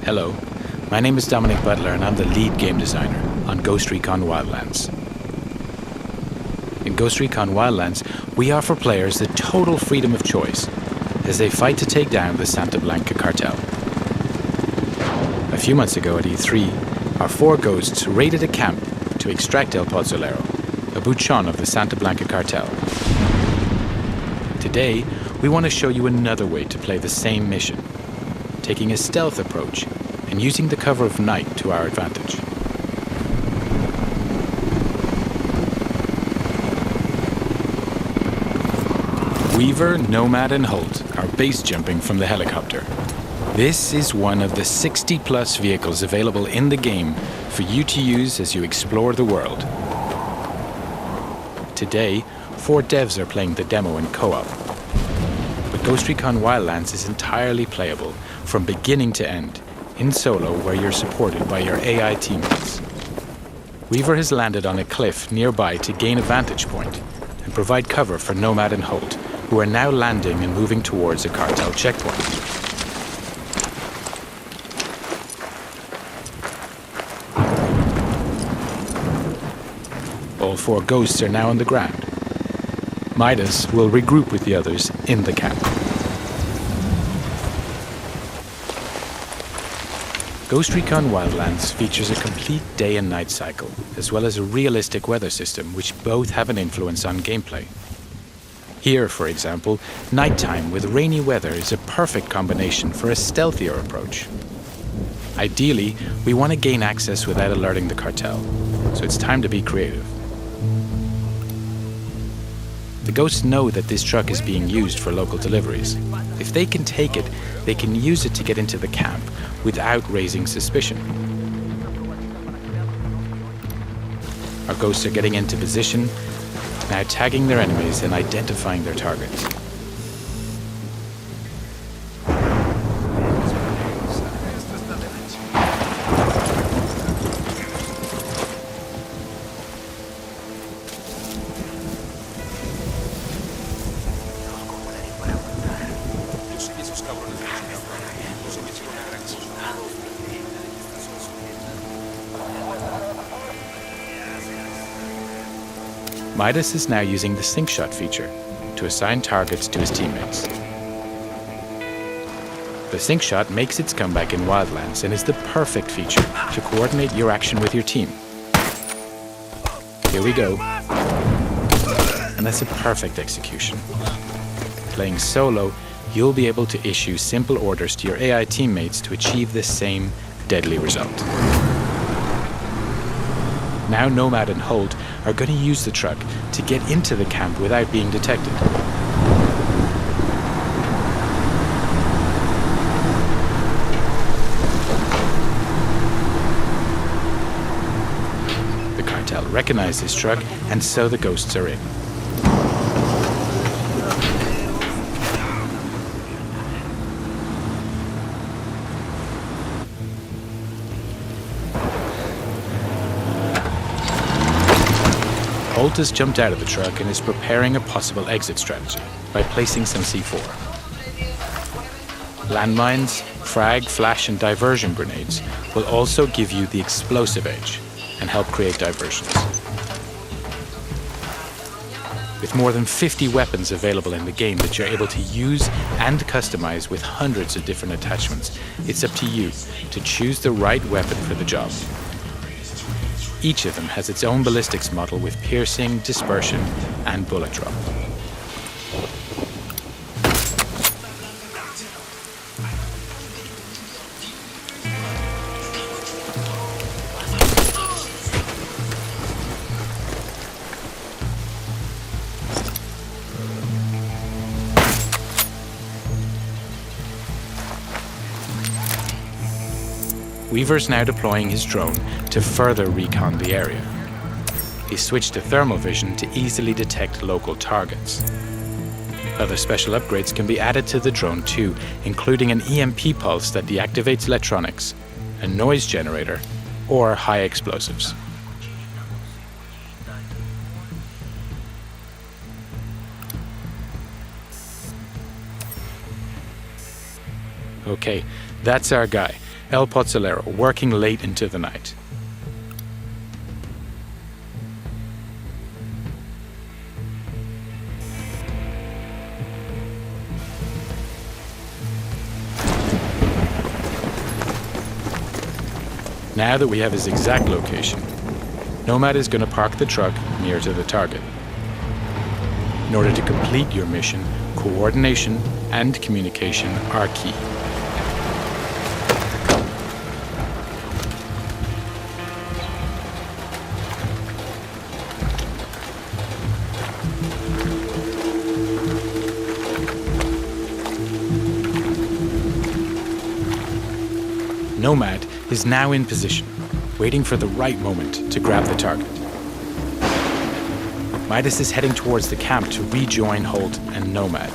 Hello, my name is Dominic Butler and I'm the lead game designer on Ghost Recon Wildlands. In Ghost Recon Wildlands, we offer players the total freedom of choice as they fight to take down the Santa Blanca cartel. A few months ago at E3, our 4 ghosts raided a camp to extract El Pozzolero, a buchon of the Santa Blanca cartel. Today, we want to show you another way to play the same mission, taking a stealth approach and using the cover of night to our advantage. Weaver, Nomad and Holt are base jumping from the helicopter. This is one of the 60+ vehicles available in the game for you to use as you explore the world. Today, 4 devs are playing the demo in co-op. But Ghost Recon Wildlands is entirely playable from beginning to end, in solo where you're supported by your AI teammates. Weaver has landed on a cliff nearby to gain a vantage point and provide cover for Nomad and Holt, who are now landing and moving towards a cartel checkpoint. All 4 ghosts are now on the ground. Midas will regroup with the others in the camp. Ghost Recon Wildlands features a complete day and night cycle, as well as a realistic weather system which both have an influence on gameplay. Here, for example, nighttime with rainy weather is a perfect combination for a stealthier approach. Ideally, we want to gain access without alerting the cartel, so it's time to be creative. The ghosts know that this truck is being used for local deliveries. If they can take it, they can use it to get into the camp without raising suspicion. Our ghosts are getting into position, now tagging their enemies and identifying their targets. Midas is now using the sync shot feature to assign targets to his teammates. The sync shot makes its comeback in Wildlands and is the perfect feature to coordinate your action with your team. Here we go. And that's a perfect execution. Playing solo, you'll be able to issue simple orders to your AI teammates to achieve the same deadly result. Now Nomad and Holt are going to use the truck to get into the camp without being detected. The cartel recognize this truck, and so the ghosts are in. Holt has jumped out of the truck and is preparing a possible exit strategy by placing some C4. Landmines, frag, flash and diversion grenades will also give you the explosive edge and help create diversions. With more than 50 weapons available in the game that you're able to use and customize with hundreds of different attachments, it's up to you to choose the right weapon for the job. Each of them has its own ballistics model with piercing, dispersion, and bullet drop. Weaver's now deploying his drone to further recon the area. He switched to thermal vision to easily detect local targets. Other special upgrades can be added to the drone too, including an EMP pulse that deactivates electronics, a noise generator, or high explosives. Okay, that's our guy. El Pozzolero working late into the night. Now that we have his exact location, Nomad is going to park the truck near to the target. In order to complete your mission, coordination and communication are key. Nomad is now in position, waiting for the right moment to grab the target. Midas is heading towards the camp to rejoin Holt and Nomad.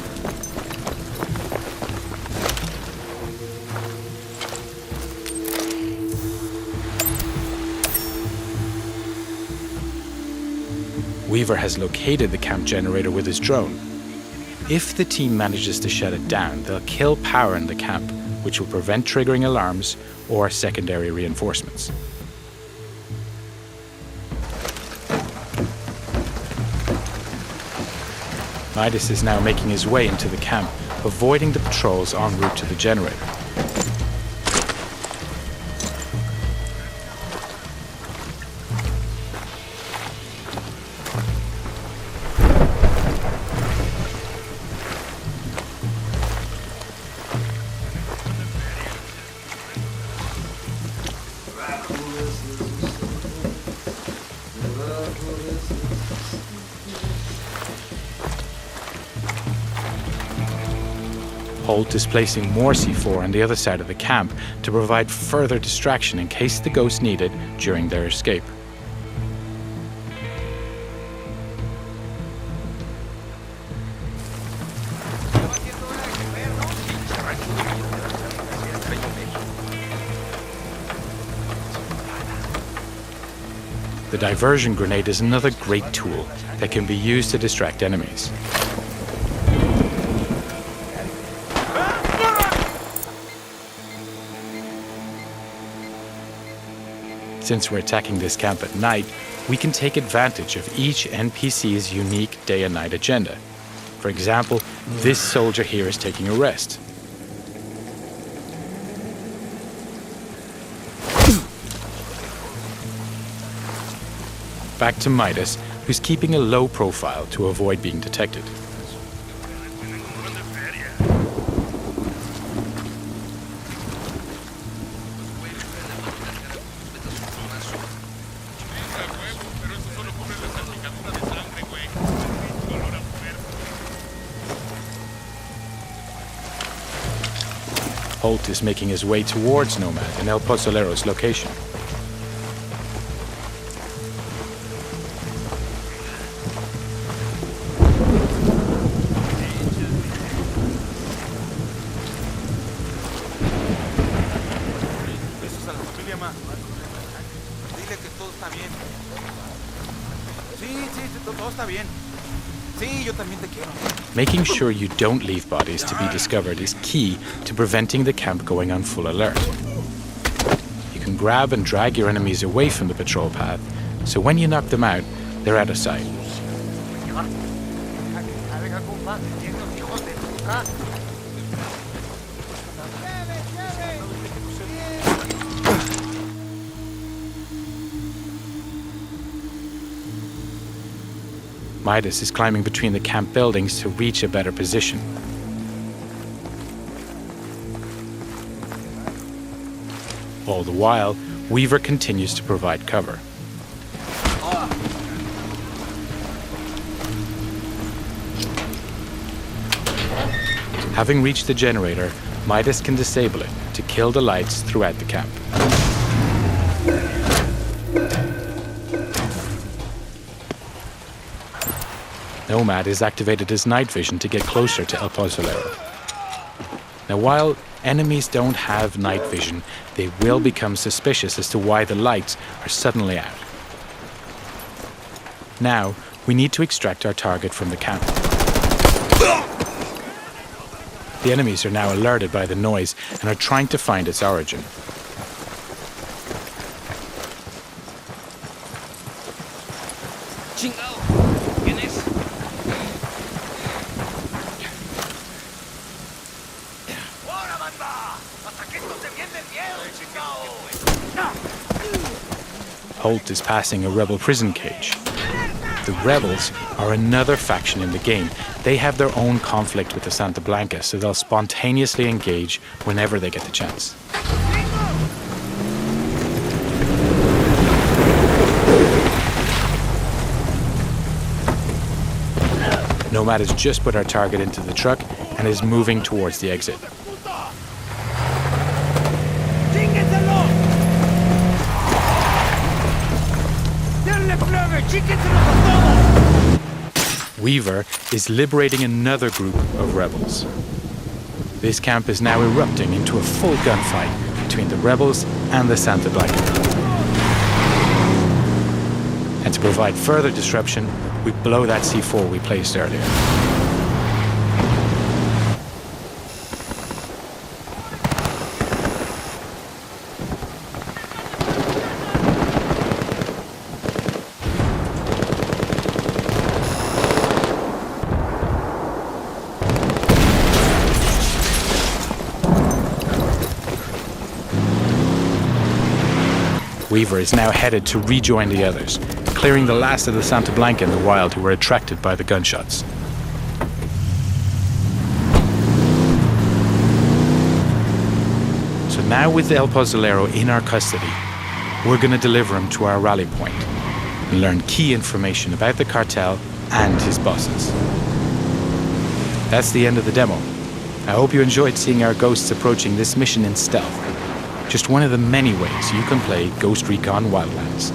Weaver has located the camp generator with his drone. If the team manages to shut it down, they'll kill power in the camp, which will prevent triggering alarms or secondary reinforcements. Midas is now making his way into the camp, avoiding the patrols en route to the generator. Holt is placing more C4 on the other side of the camp to provide further distraction in case the ghosts need it during their escape. The diversion grenade is another great tool that can be used to distract enemies. Since we're attacking this camp at night, we can take advantage of each NPC's unique day and night agenda. For example, this soldier here is taking a rest. Back to Midas, who's keeping a low profile to avoid being detected. Holt is making his way towards Nomad and El Pozzolero's location. Making sure you don't leave bodies to be discovered is key to preventing the camp going on full alert. You can grab and drag your enemies away from the patrol path, so when you knock them out, they're out of sight. Midas is climbing between the camp buildings to reach a better position. All the while, Weaver continues to provide cover. Having reached the generator, Midas can disable it to kill the lights throughout the camp. Nomad has activated his night vision to get closer to El Pozzolero. Now, while enemies don't have night vision, they will become suspicious as to why the lights are suddenly out. Now, we need to extract our target from the camp. The enemies are now alerted by the noise and are trying to find its origin. Chingado. ¿Quién es? ¡Ahora, banda! ¡Hasta que esto se viene miedo, chingado! Holt is passing a rebel prison cage. The rebels are another faction in the game. They have their own conflict with the Santa Blanca, so they'll spontaneously engage whenever they get the chance. Nomad has just put our target into the truck and is moving towards the exit. Weaver is liberating another group of rebels. This camp is now erupting into a full gunfight between the rebels and the Santa Blanca. And to provide further disruption, we blow that C4 we placed earlier. Weaver is now headed to rejoin the others, clearing the last of the Santa Blanca in the wild who were attracted by the gunshots. So now with El Pozolero in our custody, we're going to deliver him to our rally point and learn key information about the cartel and his bosses. That's the end of the demo. I hope you enjoyed seeing our ghosts approaching this mission in stealth. Just one of the many ways you can play Ghost Recon Wildlands.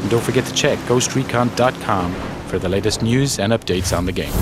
And don't forget to check ghostrecon.com for the latest news and updates on the game.